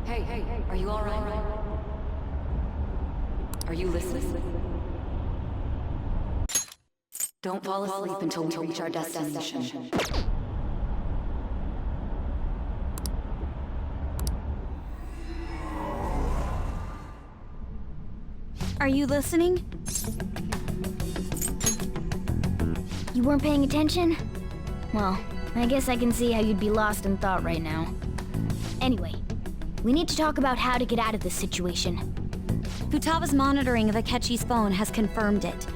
Hey, are you alright? Are you listening? Don't fall asleep until we reach our destination. Are you listening? You weren't paying attention? Well, I guess I can see how you'd be lost in thought right now. Anyway, we need to talk about how to get out of this situation. Futaba's monitoring of Akechi's phone has confirmed it.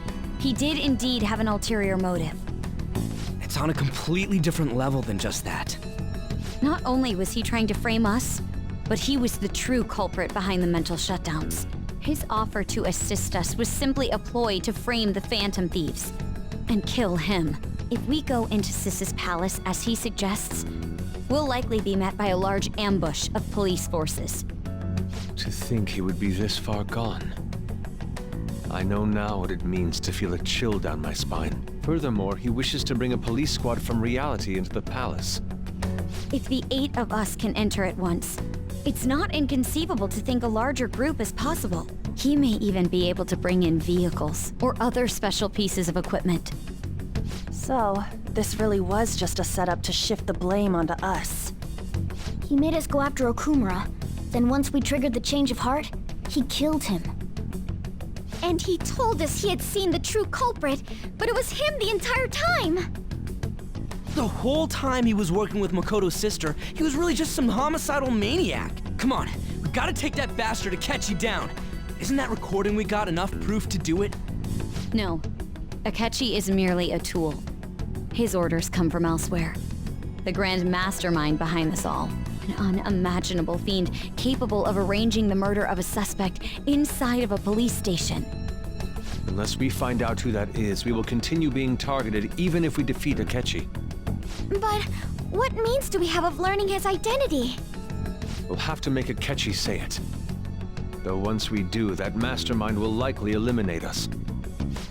He did indeed have an ulterior motive. It's on a completely different level than just that. Not only was he trying to frame us, but he was the true culprit behind the mental shutdowns. His offer to assist us was simply a ploy to frame the Phantom Thieves and kill him. If we go into Sis's palace as he suggests, we'll likely be met by a large ambush of police forces. To think he would be this far gone. I know now what it means to feel a chill down my spine. Furthermore, he wishes to bring a police squad from reality into the palace. If the 8 of us can enter at once, it's not inconceivable to think a larger group is possible. He may even be able to bring in vehicles or other special pieces of equipment. So, this really was just a setup to shift the blame onto us. He made us go after Okumura. Then once we triggered the change of heart, he killed him. And he told us he had seen the true culprit, but it was him the entire time! The whole time he was working with Makoto's sister, he was really just some homicidal maniac. Come on, we gotta take that bastard Akechi down. Isn't that recording we got enough proof to do it? No. Akechi is merely a tool. His orders come from elsewhere. The grand mastermind behind this all. An unimaginable fiend capable of arranging the murder of a suspect inside of a police station. Unless we find out who that is, we will continue being targeted even if we defeat Akechi. But what means do we have of learning his identity? We'll have to make Akechi say it. Though once we do, that mastermind will likely eliminate us.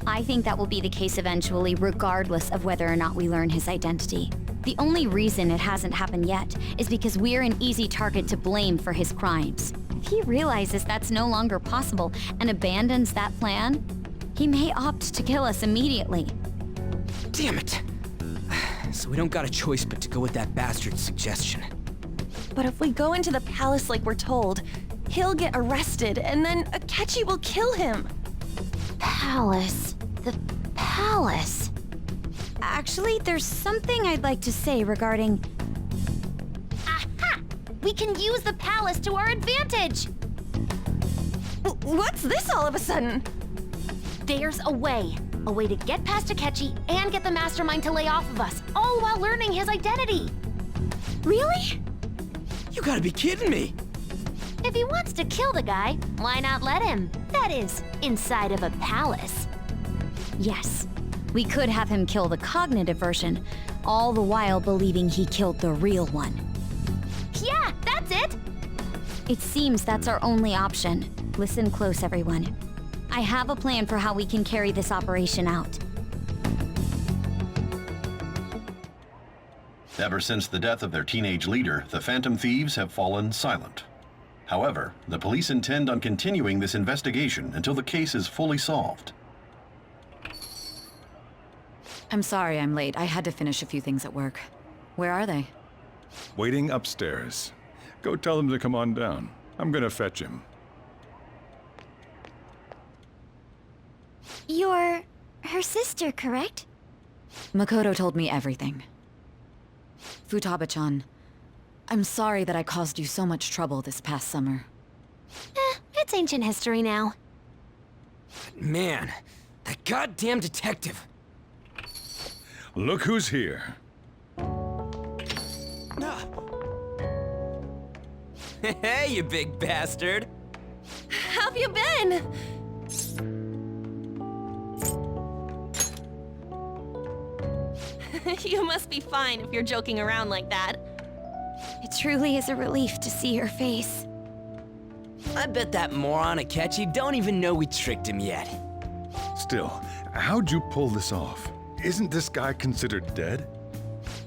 I think that will be the case eventually, regardless of whether or not we learn his identity. The only reason it hasn't happened yet is because we're an easy target to blame for his crimes. If he realizes that's no longer possible and abandons that plan, he may opt to kill us immediately. Damn it! So we don't got a choice but to go with that bastard's suggestion. But if we go into the palace like we're told, he'll get arrested and then Akechi will kill him. Palace. The palace. Actually, there's something I'd like to say regarding... Aha! We can use the palace to our advantage! What's this all of a sudden? There's a way. A way to get past Akechi and get the mastermind to lay off of us, all while learning his identity. Really? You gotta be kidding me! If he wants to kill the guy, why not let him? That is, inside of a palace. Yes, we could have him kill the cognitive version, all the while believing he killed the real one. Yeah, that's it! It seems that's our only option. Listen close, everyone. I have a plan for how we can carry this operation out. Ever since the death of their teenage leader, the Phantom Thieves have fallen silent. However, the police intend on continuing this investigation until the case is fully solved. I'm sorry I'm late. I had to finish a few things at work. Where are they? Waiting upstairs. Go tell them to come on down. I'm gonna fetch him. You're her sister, correct? Makoto told me everything. Futaba-chan, I'm sorry that I caused you so much trouble this past summer. It's ancient history now. Man, that goddamn detective. Look who's here. Hey, you big bastard! How've you been? You must be fine if you're joking around like that. It truly is a relief to see your face. I bet that moron Akechi don't even know we tricked him yet. Still, how'd you pull this off? Isn't this guy considered dead?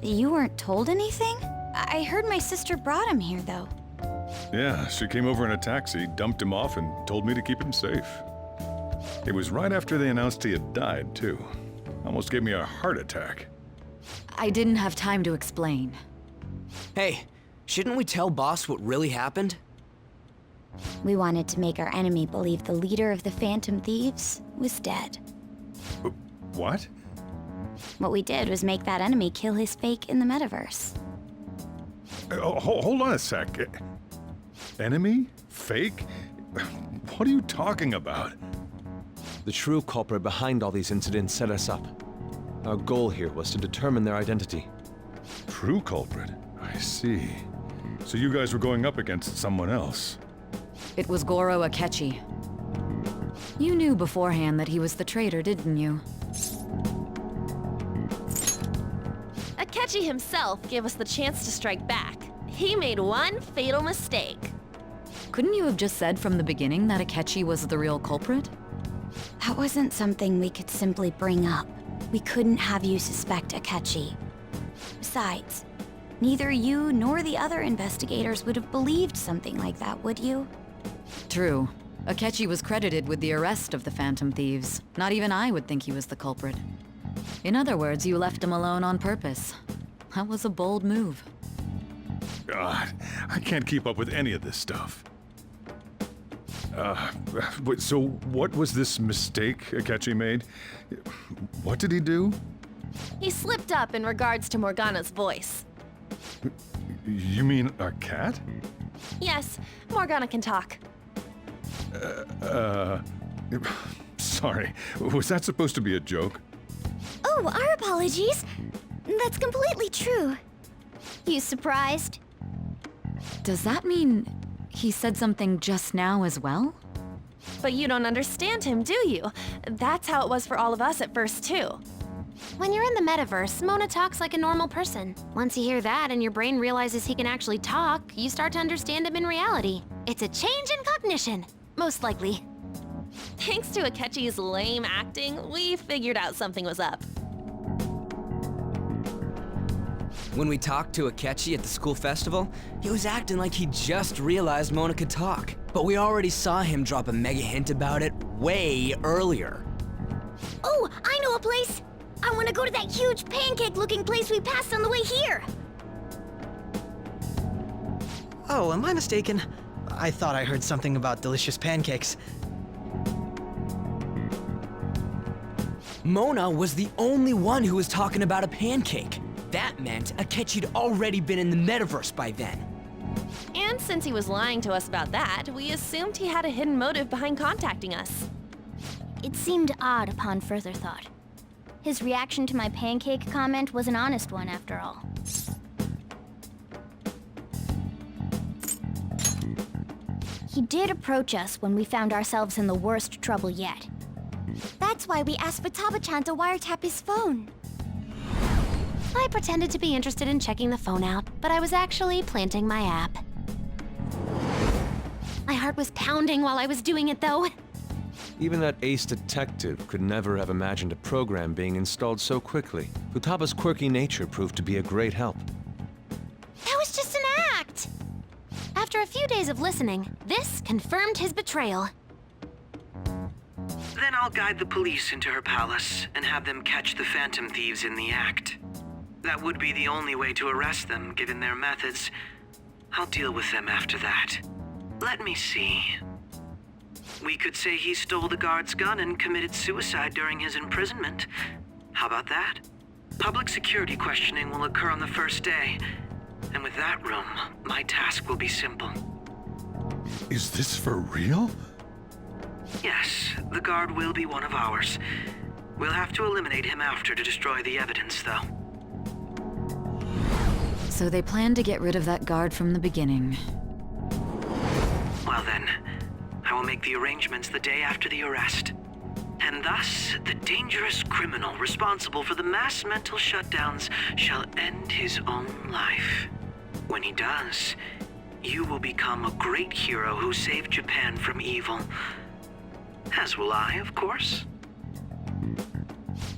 You weren't told anything? I heard my sister brought him here, though. Yeah, she came over in a taxi, dumped him off, and told me to keep him safe. It was right after they announced he had died, too. Almost gave me a heart attack. I didn't have time to explain. Hey, shouldn't we tell Boss what really happened? We wanted to make our enemy believe the leader of the Phantom Thieves was dead. What? What we did was make that enemy kill his fake in the metaverse. Hold on a sec. Enemy? Fake? What are you talking about? The true culprit behind all these incidents set us up. Our goal here was to determine their identity. True culprit? I see. So you guys were going up against someone else. It was Goro Akechi. You knew beforehand that he was the traitor, didn't you? Akechi himself gave us the chance to strike back. He made one fatal mistake. Couldn't you have just said from the beginning that Akechi was the real culprit? That wasn't something we could simply bring up. We couldn't have you suspect Akechi. Besides, neither you nor the other investigators would have believed something like that, would you? True. Akechi was credited with the arrest of the Phantom Thieves. Not even I would think he was the culprit. In other words, you left him alone on purpose. That was a bold move. God, I can't keep up with any of this stuff. So what was this mistake Akechi made? What did he do? He slipped up in regards to Morgana's voice. You mean a cat? Yes, Morgana can talk. Sorry, was that supposed to be a joke? Oh, our apologies. That's completely true. You surprised? Does that mean he said something just now as well? But you don't understand him, do you? That's how it was for all of us at first, too. When you're in the metaverse, Mona talks like a normal person. Once you hear that and your brain realizes he can actually talk, you start to understand him in reality. It's a change in cognition, most likely. Thanks to Akechi's lame acting, we figured out something was up. When we talked to Akechi at the school festival, he was acting like he just realized Mona could talk. But we already saw him drop a mega hint about it way earlier. Oh, I know a place! I want to go to that huge pancake-looking place we passed on the way here! Oh, am I mistaken? I thought I heard something about delicious pancakes. Mona was the only one who was talking about a pancake. That meant Akechi'd already been in the metaverse by then. And since he was lying to us about that, we assumed he had a hidden motive behind contacting us. It seemed odd upon further thought. His reaction to my pancake comment was an honest one, after all. He did approach us when we found ourselves in the worst trouble yet. That's why we asked Futaba-chan to wiretap his phone. I pretended to be interested in checking the phone out, but I was actually planting my app. My heart was pounding while I was doing it, though. Even that ace detective could never have imagined a program being installed so quickly. Futaba's quirky nature proved to be a great help. That was just an act! After a few days of listening, this confirmed his betrayal. Then I'll guide the police into her palace and have them catch the Phantom Thieves in the act. That would be the only way to arrest them, given their methods. I'll deal with them after that. Let me see. We could say he stole the guard's gun and committed suicide during his imprisonment. How about that? Public security questioning will occur on the first day. And with that room, my task will be simple. Is this for real? Yes, the guard will be one of ours. We'll have to eliminate him after to destroy the evidence, though. So they planned to get rid of that guard from the beginning. Well then, I will make the arrangements the day after the arrest. And thus, the dangerous criminal responsible for the mass mental shutdowns shall end his own life. When he does, you will become a great hero who saved Japan from evil. As will I, of course.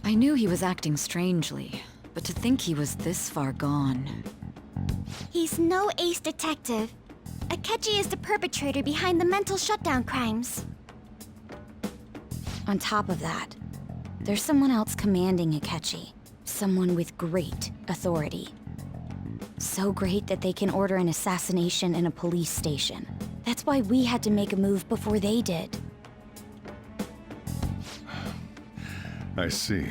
I knew he was acting strangely, but to think he was this far gone. He's no ace detective. Akechi is the perpetrator behind the mental shutdown crimes. On top of that, there's someone else commanding Akechi. Someone with great authority. So great that they can order an assassination in a police station. That's why we had to make a move before they did. I see.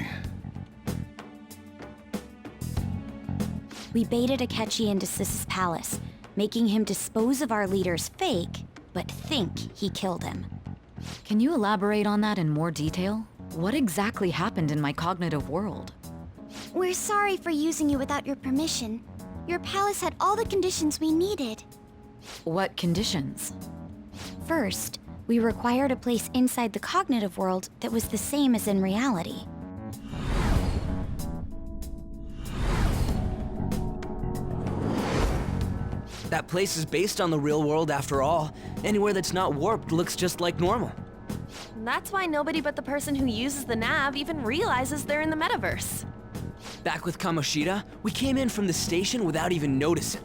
We baited Akechi into Sis's palace, making him dispose of our leader's fake, but think he killed him. Can you elaborate on that in more detail? What exactly happened in my cognitive world? We're sorry for using you without your permission. Your palace had all the conditions we needed. What conditions? First, we required a place inside the cognitive world that was the same as in reality. That place is based on the real world after all. Anywhere that's not warped looks just like normal. That's why nobody but the person who uses the nav even realizes they're in the metaverse. Back with Kamoshida, we came in from the station without even noticing.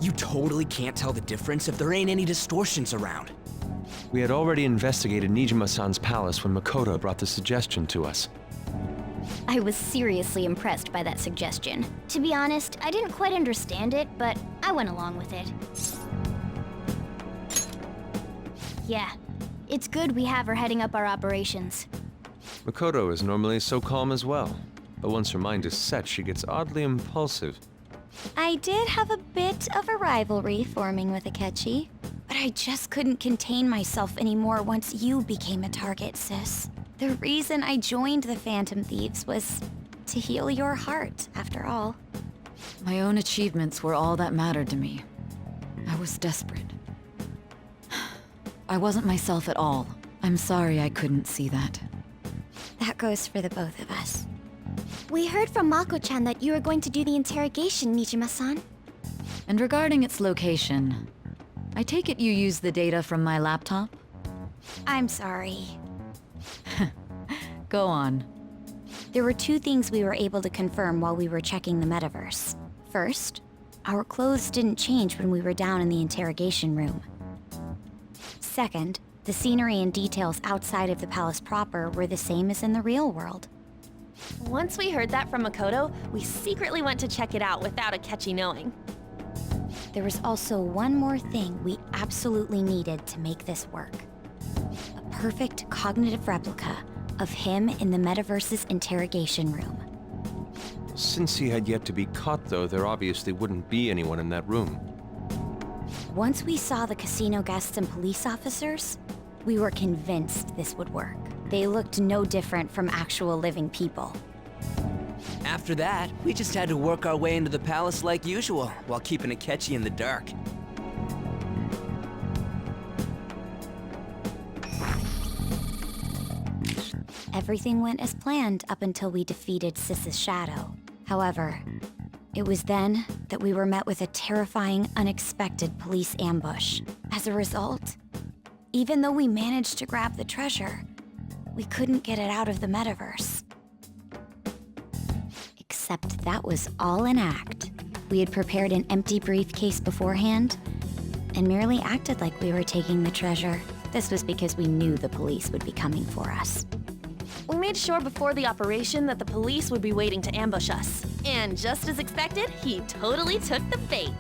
You totally can't tell the difference if there ain't any distortions around. We had already investigated Nijima-san's palace when Makoto brought the suggestion to us. I was seriously impressed by that suggestion. To be honest, I didn't quite understand it, but I went along with it. Yeah, it's good we have her heading up our operations. Makoto is normally so calm as well, but once her mind is set, she gets oddly impulsive. I did have a bit of a rivalry forming with Akechi, but I just couldn't contain myself anymore once you became a target, sis. The reason I joined the Phantom Thieves was to heal your heart, after all. My own achievements were all that mattered to me. I was desperate. I wasn't myself at all. I'm sorry I couldn't see that. That goes for the both of us. We heard from Mako-chan that you were going to do the interrogation, Nijima-san. And regarding its location, I take it you used the data from my laptop? I'm sorry. Go on. There were two things we were able to confirm while we were checking the metaverse. First, our clothes didn't change when we were down in the interrogation room. Second, the scenery and details outside of the palace proper were the same as in the real world. Once we heard that from Makoto, we secretly went to check it out without Akechi knowing. There was also one more thing we absolutely needed to make this work. A perfect cognitive replica of him in the metaverse's interrogation room. Since he had yet to be caught, though, there obviously wouldn't be anyone in that room. Once we saw the casino guests and police officers, we were convinced this would work. They looked no different from actual living people. After that, we just had to work our way into the palace like usual, while keeping Akechi in the dark. Everything went as planned up until we defeated Sis's shadow. However, it was then that we were met with a terrifying, unexpected police ambush. As a result, even though we managed to grab the treasure, we couldn't get it out of the metaverse. Except that was all an act. We had prepared an empty briefcase beforehand and merely acted like we were taking the treasure. This was because we knew the police would be coming for us. We made sure before the operation that the police would be waiting to ambush us. And just as expected, he totally took the bait.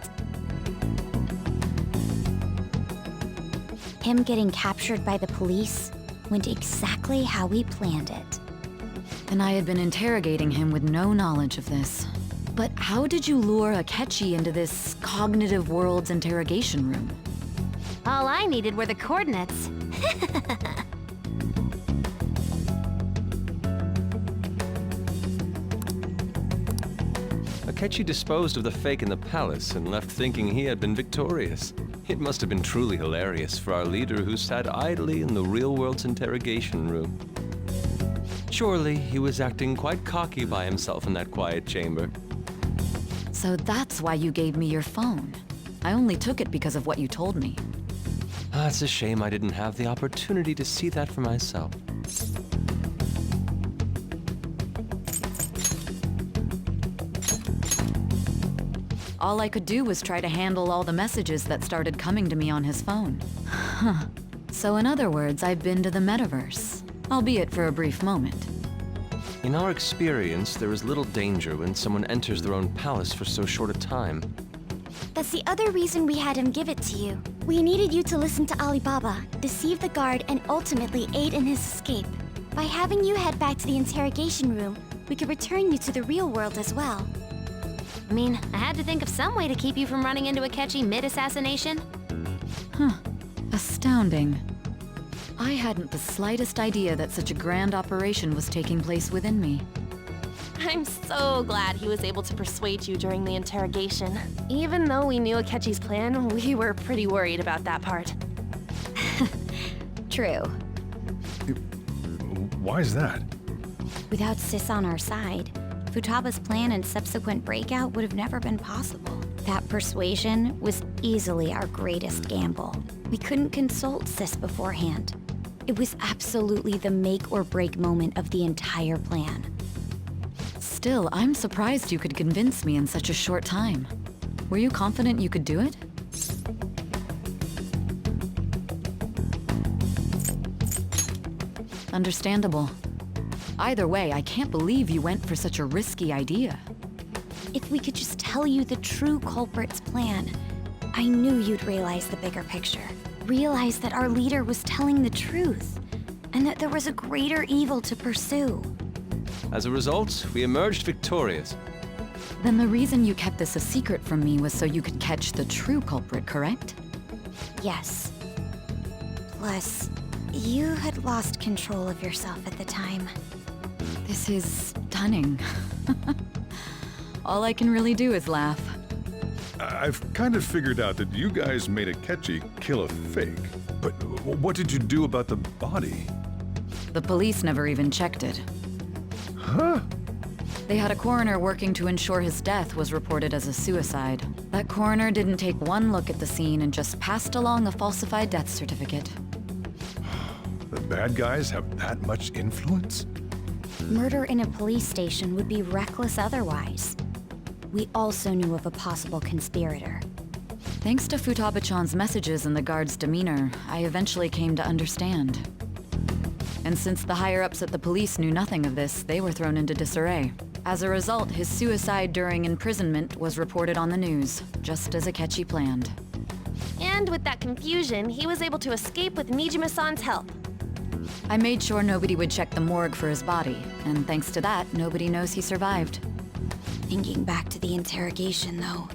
Him getting captured by the police went exactly how we planned it. And I had been interrogating him with no knowledge of this. But how did you lure Akechi into this cognitive world's interrogation room? All I needed were the coordinates. Akechi disposed of the fake in the palace and left thinking he had been victorious. It must have been truly hilarious for our leader who sat idly in the real world's interrogation room. Surely he was acting quite cocky by himself in that quiet chamber. So that's why you gave me your phone. I only took it because of what you told me. It's a shame I didn't have the opportunity to see that for myself. All I could do was try to handle all the messages that started coming to me on his phone. Huh. So in other words, I've been to the metaverse, albeit for a brief moment. In our experience, there is little danger when someone enters their own palace for so short a time. That's the other reason we had him give it to you. We needed you to listen to Alibaba, deceive the guard, and ultimately aid in his escape. By having you head back to the interrogation room, we could return you to the real world as well. I mean, I had to think of some way to keep you from running into Akechi mid-assassination. Huh. Astounding. I hadn't the slightest idea that such a grand operation was taking place within me. I'm so glad he was able to persuade you during the interrogation. Even though we knew Akechi's plan, we were pretty worried about that part. True. Why is that? Without Sis on our side, Futaba's plan and subsequent breakout would have never been possible. That persuasion was easily our greatest gamble. We couldn't consult Sis beforehand. It was absolutely the make or break moment of the entire plan. Still, I'm surprised you could convince me in such a short time. Were you confident you could do it? Understandable. Either way, I can't believe you went for such a risky idea. If we could just tell you the true culprit's plan, I knew you'd realize the bigger picture. Realize that our leader was telling the truth, and that there was a greater evil to pursue. As a result, we emerged victorious. Then the reason you kept this a secret from me was so you could catch the true culprit, correct? Yes. Plus, you had lost control of yourself at the time. This is stunning. All I can really do is laugh. I've kind of figured out that you guys made Akechi kill a fake. But what did you do about the body? The police never even checked it. Huh? They had a coroner working to ensure his death was reported as a suicide. That coroner didn't take one look at the scene and just passed along a falsified death certificate. The bad guys have that much influence? Murder in a police station would be reckless otherwise. We also knew of a possible conspirator. Thanks to Futaba-chan's messages and the guard's demeanor, I eventually came to understand. And since the higher-ups at the police knew nothing of this, they were thrown into disarray. As a result, his suicide during imprisonment was reported on the news, just as Akechi planned. And with that confusion, he was able to escape with Nijima-san's help. I made sure nobody would check the morgue for his body, and thanks to that, nobody knows he survived. Thinking back to the interrogation, though,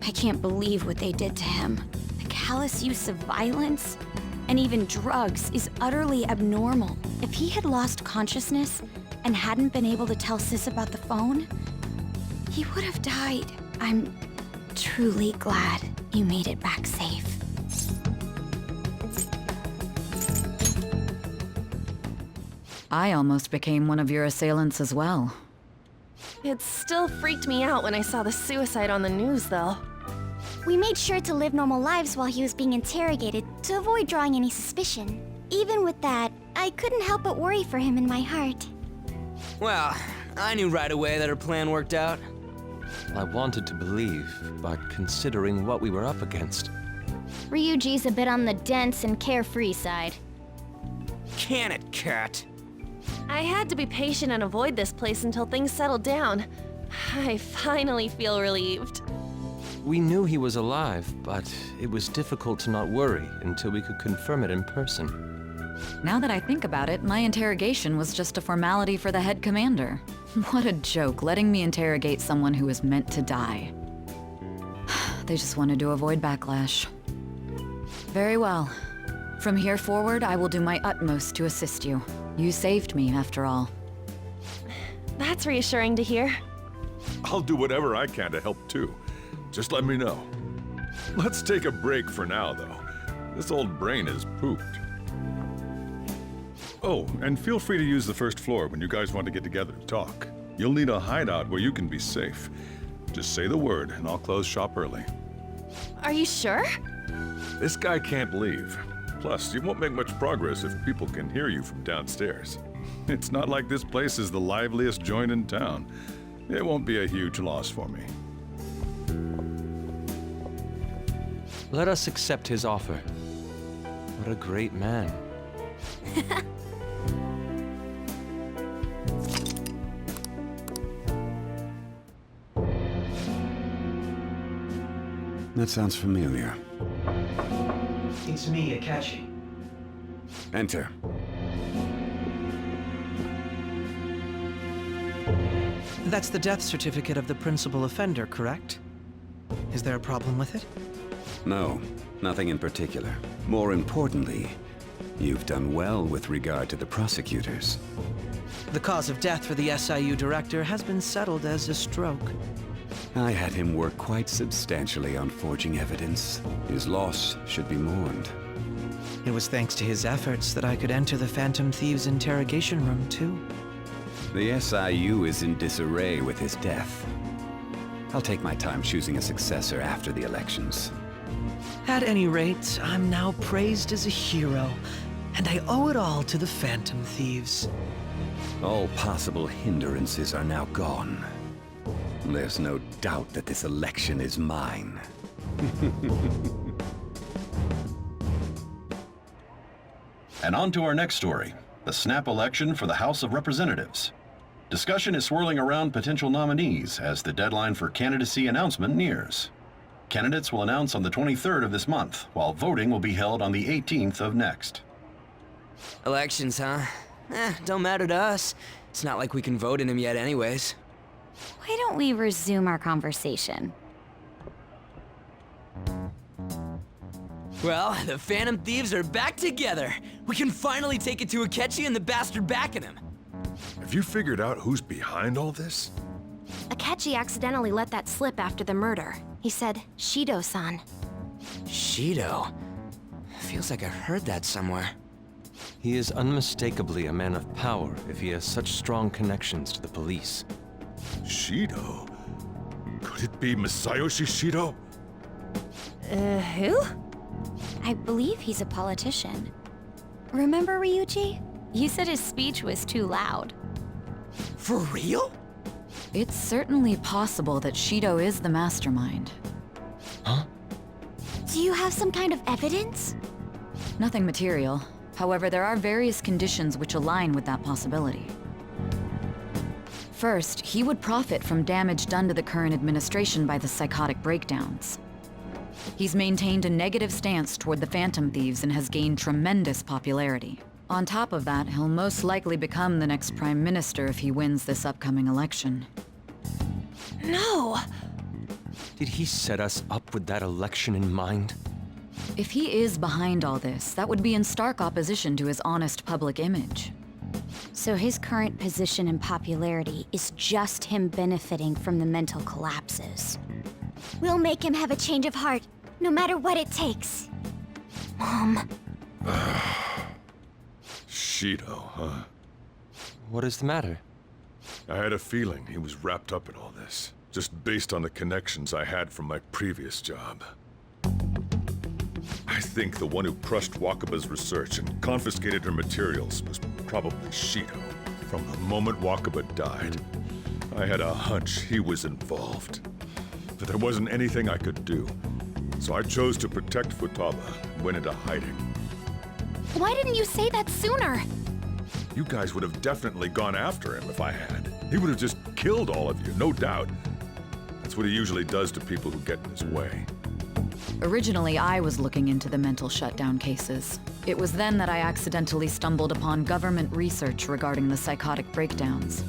I can't believe what they did to him. The callous use of violence and even drugs is utterly abnormal. If he had lost consciousness and hadn't been able to tell Sis about the phone, he would have died. I'm truly glad you made it back safe. I almost became one of your assailants as well. It still freaked me out when I saw the suicide on the news, though. We made sure to live normal lives while he was being interrogated to avoid drawing any suspicion. Even with that, I couldn't help but worry for him in my heart. Well, I knew right away that her plan worked out. I wanted to believe, but considering what we were up against. Ryuji's a bit on the dense and carefree side. Can it, cat? I had to be patient and avoid this place until things settled down. I finally feel relieved. We knew he was alive, but it was difficult to not worry until we could confirm it in person. Now that I think about it, my interrogation was just a formality for the head commander. What a joke, letting me interrogate someone who was meant to die. They just wanted to avoid backlash. Very well. From here forward, I will do my utmost to assist you. You saved me, after all. That's reassuring to hear. I'll do whatever I can to help too. Just let me know. Let's take a break for now, though. This old brain is pooped. Oh, and feel free to use the first floor when you guys want to get together to talk. You'll need a hideout where you can be safe. Just say the word, and I'll close shop early. Are you sure? This guy can't leave. Plus, you won't make much progress if people can hear you from downstairs. It's not like this place is the liveliest joint in town. It won't be a huge loss for me. Let us accept his offer. What a great man. That sounds familiar. It's me, Akechi. Enter. That's the death certificate of the principal offender, correct? Is there a problem with it? No, nothing in particular. More importantly, you've done well with regard to the prosecutors. The cause of death for the SIU director has been settled as a stroke. I had him work quite substantially on forging evidence. His loss should be mourned. It was thanks to his efforts that I could enter the Phantom Thieves' interrogation room, too. The SIU is in disarray with his death. I'll take my time choosing a successor after the elections. At any rate, I'm now praised as a hero, and I owe it all to the Phantom Thieves. All possible hindrances are now gone. There's no doubt that this election is mine. And on to our next story, the snap election for the House of Representatives. Discussion is swirling around potential nominees as the deadline for candidacy announcement nears. Candidates will announce on the 23rd of this month, while voting will be held on the 18th of next. Elections, huh? Don't matter to us. It's not like we can vote in them yet anyways. Why don't we resume our conversation? Well, the Phantom Thieves are back together. We can finally take it to Akechi and the bastard backing him. Have you figured out who's behind all this? Akechi accidentally let that slip after the murder. He said, Shido-san. Shido? Feels like I've heard that somewhere. He is unmistakably a man of power if he has such strong connections to the police. Shido? Could it be Masayoshi Shido? Who? I believe he's a politician. Remember, Ryuji? You said his speech was too loud. For real? It's certainly possible that Shido is the mastermind. Huh? Do you have some kind of evidence? Nothing material. However, there are various conditions which align with that possibility. First, he would profit from damage done to the current administration by the psychotic breakdowns. He's maintained a negative stance toward the Phantom Thieves and has gained tremendous popularity. On top of that, he'll most likely become the next Prime Minister if he wins this upcoming election. No! Did he set us up with that election in mind? If he is behind all this, that would be in stark opposition to his honest public image. So his current position and popularity is just him benefiting from the mental collapses. We'll make him have a change of heart, no matter what it takes. Mom. Shido, huh? What is the matter? I had a feeling he was wrapped up in all this, just based on the connections I had from my previous job. I think the one who crushed Wakaba's research and confiscated her materials was probably Shido. From the moment Wakaba died, I had a hunch he was involved. But there wasn't anything I could do, so I chose to protect Futaba and went into hiding. Why didn't you say that sooner? You guys would have definitely gone after him if I had. He would have just killed all of you, no doubt. That's what he usually does to people who get in his way. Originally, I was looking into the mental shutdown cases. It was then that I accidentally stumbled upon government research regarding the psychotic breakdowns.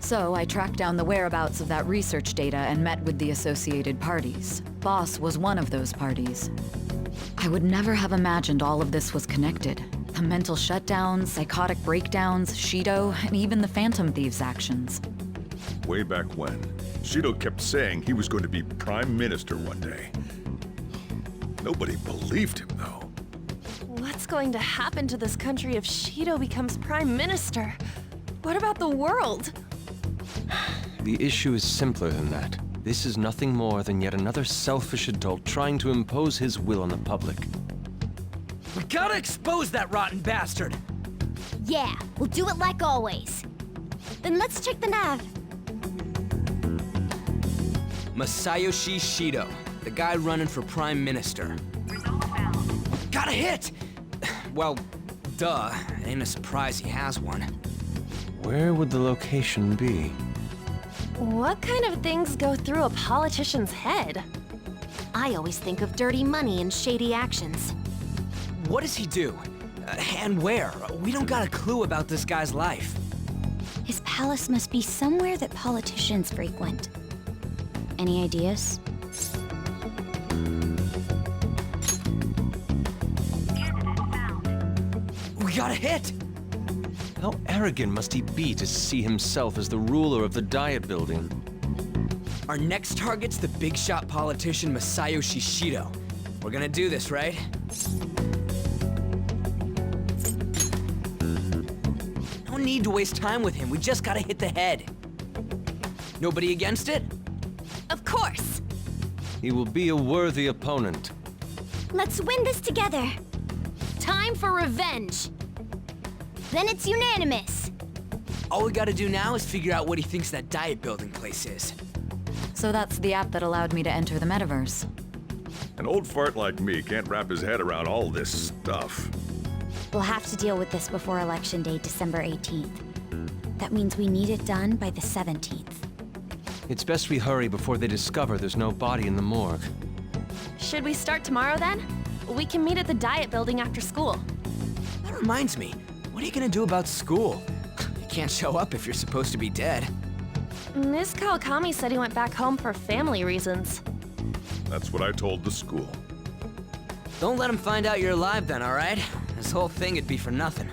So I tracked down the whereabouts of that research data and met with the associated parties. Boss was one of those parties. I would never have imagined all of this was connected. The mental shutdowns, psychotic breakdowns, Shido, and even the Phantom Thieves' actions. Way back when, Shido kept saying he was going to be Prime Minister one day. Nobody believed him, though. What's going to happen to this country if Shido becomes Prime Minister? What about the world? The issue is simpler than that. This is nothing more than yet another selfish adult trying to impose his will on the public. We gotta expose that rotten bastard! Yeah, we'll do it like always. Then let's check the nav. Masayoshi Shido. The guy running for Prime Minister. Got a hit! Well, duh. It ain't a surprise he has one. Where would the location be? What kind of things go through a politician's head? I always think of dirty money and shady actions. What does he do? And where? We don't got a clue about this guy's life. His palace must be somewhere that politicians frequent. Any ideas? We got a hit! How arrogant must he be to see himself as the ruler of the Diet Building? Our next target's the big shot politician Masayoshi Shido. We're gonna do this, right? No need to waste time with him. We just gotta hit the head. Nobody against it? Of course! He will be a worthy opponent. Let's win this together. Time for revenge! Then it's unanimous. All we gotta do now is figure out what he thinks that Diet Building place is. So that's the app that allowed me to enter the metaverse. An old fart like me can't wrap his head around all this stuff. We'll have to deal with this before Election Day, December 18th. That means we need it done by the 17th. It's best we hurry before they discover there's no body in the morgue. Should we start tomorrow then? We can meet at the Diet Building after school. That reminds me, what are you gonna do about school? You can't show up if you're supposed to be dead. Miss Kawakami said he went back home for family reasons. That's what I told the school. Don't let him find out you're alive then, alright? This whole thing would be for nothing.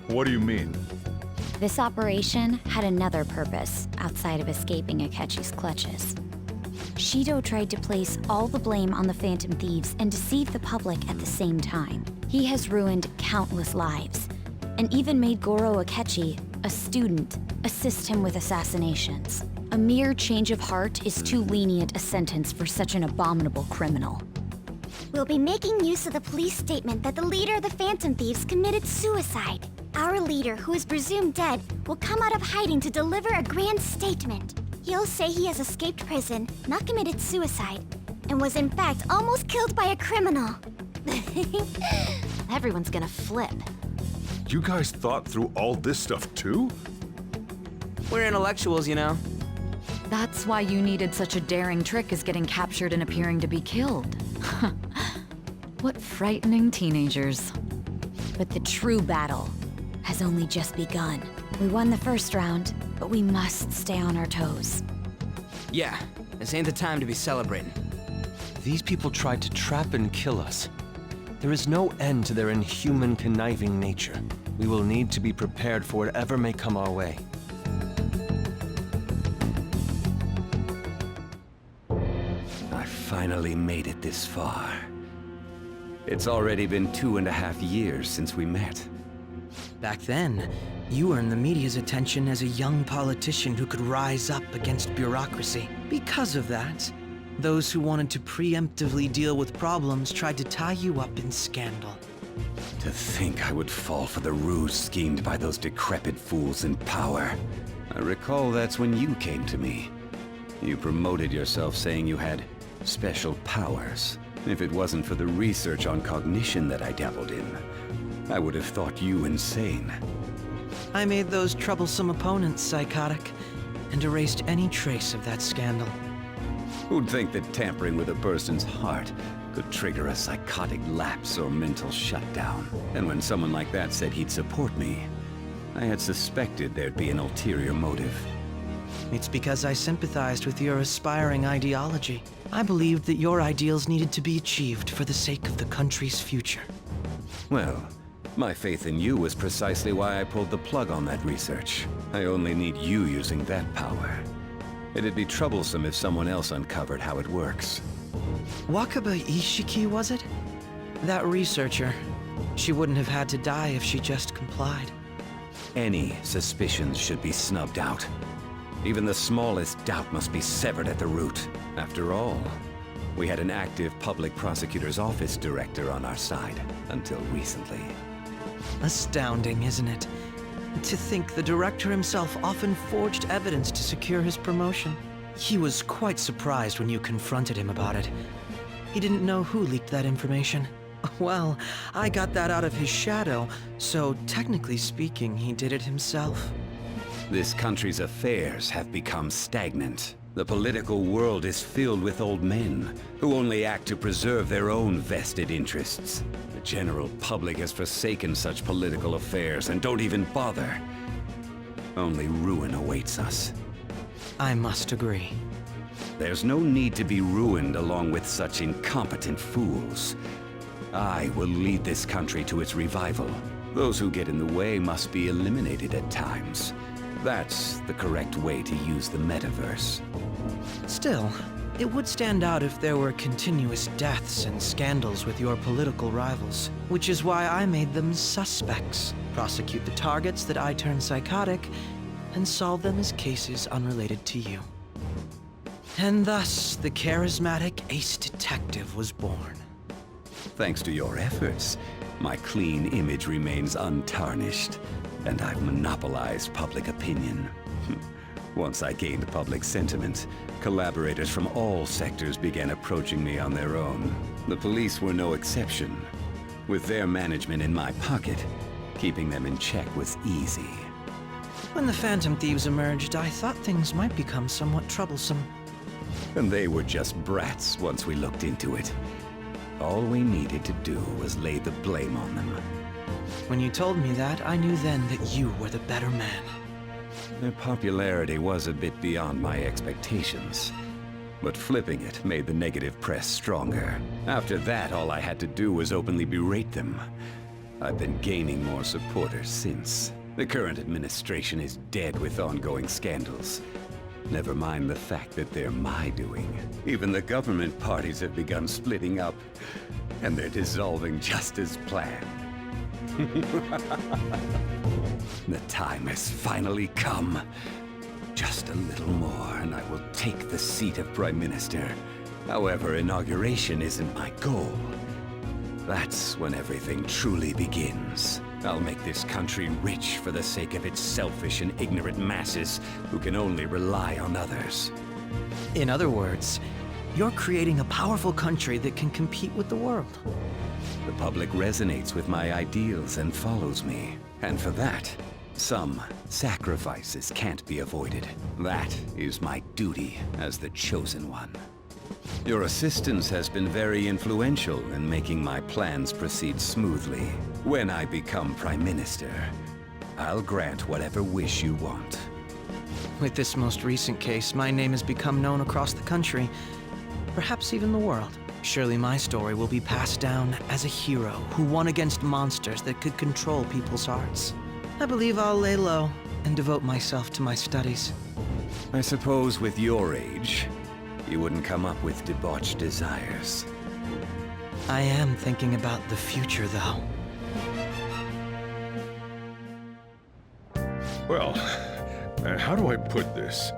What do you mean? This operation had another purpose outside of escaping Akechi's clutches. Shido tried to place all the blame on the Phantom Thieves and deceive the public at the same time. He has ruined countless lives, and even made Goro Akechi, a student, assist him with assassinations. A mere change of heart is too lenient a sentence for such an abominable criminal. We'll be making use of the police statement that the leader of the Phantom Thieves committed suicide. Our leader, who is presumed dead, will come out of hiding to deliver a grand statement. He'll say he has escaped prison, not committed suicide, and was in fact almost killed by a criminal. Everyone's gonna flip. You guys thought through all this stuff too? We're intellectuals, you know. That's why you needed such a daring trick as getting captured and appearing to be killed. What frightening teenagers. But the true battle has only just begun. We won the first round, but we must stay on our toes. Yeah, this ain't the time to be celebrating. These people tried to trap and kill us. There is no end to their inhuman, conniving nature. We will need to be prepared for whatever may come our way. I finally made it this far. It's already been 2.5 years since we met. Back then, you earned the media's attention as a young politician who could rise up against bureaucracy. Because of that, those who wanted to preemptively deal with problems tried to tie you up in scandal. To think I would fall for the ruse schemed by those decrepit fools in power. I recall that's when you came to me. You promoted yourself saying you had special powers. If it wasn't for the research on cognition that I dabbled in, I would have thought you insane. I made those troublesome opponents psychotic, and erased any trace of that scandal. Who'd think that tampering with a person's heart could trigger a psychotic lapse or mental shutdown? And when someone like that said he'd support me, I had suspected there'd be an ulterior motive. It's because I sympathized with your aspiring ideology. I believed that your ideals needed to be achieved for the sake of the country's future. Well, my faith in you was precisely why I pulled the plug on that research. I only need you using that power. It'd be troublesome if someone else uncovered how it works. Wakaba Ishiki, was it? That researcher. She wouldn't have had to die if she just complied. Any suspicions should be snubbed out. Even the smallest doubt must be severed at the root. After all, we had an active public prosecutor's office director on our side, until recently. Astounding, isn't it? To think the director himself often forged evidence to secure his promotion. He was quite surprised when you confronted him about it. He didn't know who leaked that information. Well, I got that out of his shadow, so technically speaking, he did it himself. This country's affairs have become stagnant. The political world is filled with old men who only act to preserve their own vested interests. The general public has forsaken such political affairs and don't even bother. Only ruin awaits us. I must agree. There's no need to be ruined along with such incompetent fools. I will lead this country to its revival. Those who get in the way must be eliminated at times. That's the correct way to use the metaverse. Still, it would stand out if there were continuous deaths and scandals with your political rivals, which is why I made them suspects, prosecute the targets that I turn psychotic, and solve them as cases unrelated to you. And thus, the charismatic ace detective was born. Thanks to your efforts, my clean image remains untarnished, and I've monopolized public opinion. Once I gained public sentiment, collaborators from all sectors began approaching me on their own. The police were no exception. With their management in my pocket, keeping them in check was easy. When the Phantom Thieves emerged, I thought things might become somewhat troublesome. And they were just brats once we looked into it. All we needed to do was lay the blame on them. When you told me that, I knew then that you were the better man. Their popularity was a bit beyond my expectations. But flipping it made the negative press stronger. After that, all I had to do was openly berate them. I've been gaining more supporters since. The current administration is dead with ongoing scandals. Never mind the fact that they're my doing. Even the government parties have begun splitting up, and they're dissolving just as planned. The time has finally come. Just a little more, and I will take the seat of Prime Minister. However, inauguration isn't my goal. That's when everything truly begins. I'll make this country rich for the sake of its selfish and ignorant masses who can only rely on others. In other words, you're creating a powerful country that can compete with the world. The public resonates with my ideals and follows me. And for that, some sacrifices can't be avoided. That is my duty as the Chosen One. Your assistance has been very influential in making my plans proceed smoothly. When I become Prime Minister, I'll grant whatever wish you want. With this most recent case, my name has become known across the country, perhaps even the world. Surely my story will be passed down as a hero who won against monsters that could control people's hearts. I believe I'll lay low and devote myself to my studies. I suppose with your age, you wouldn't come up with debauched desires. I am thinking about the future, though. Well, how do I put this?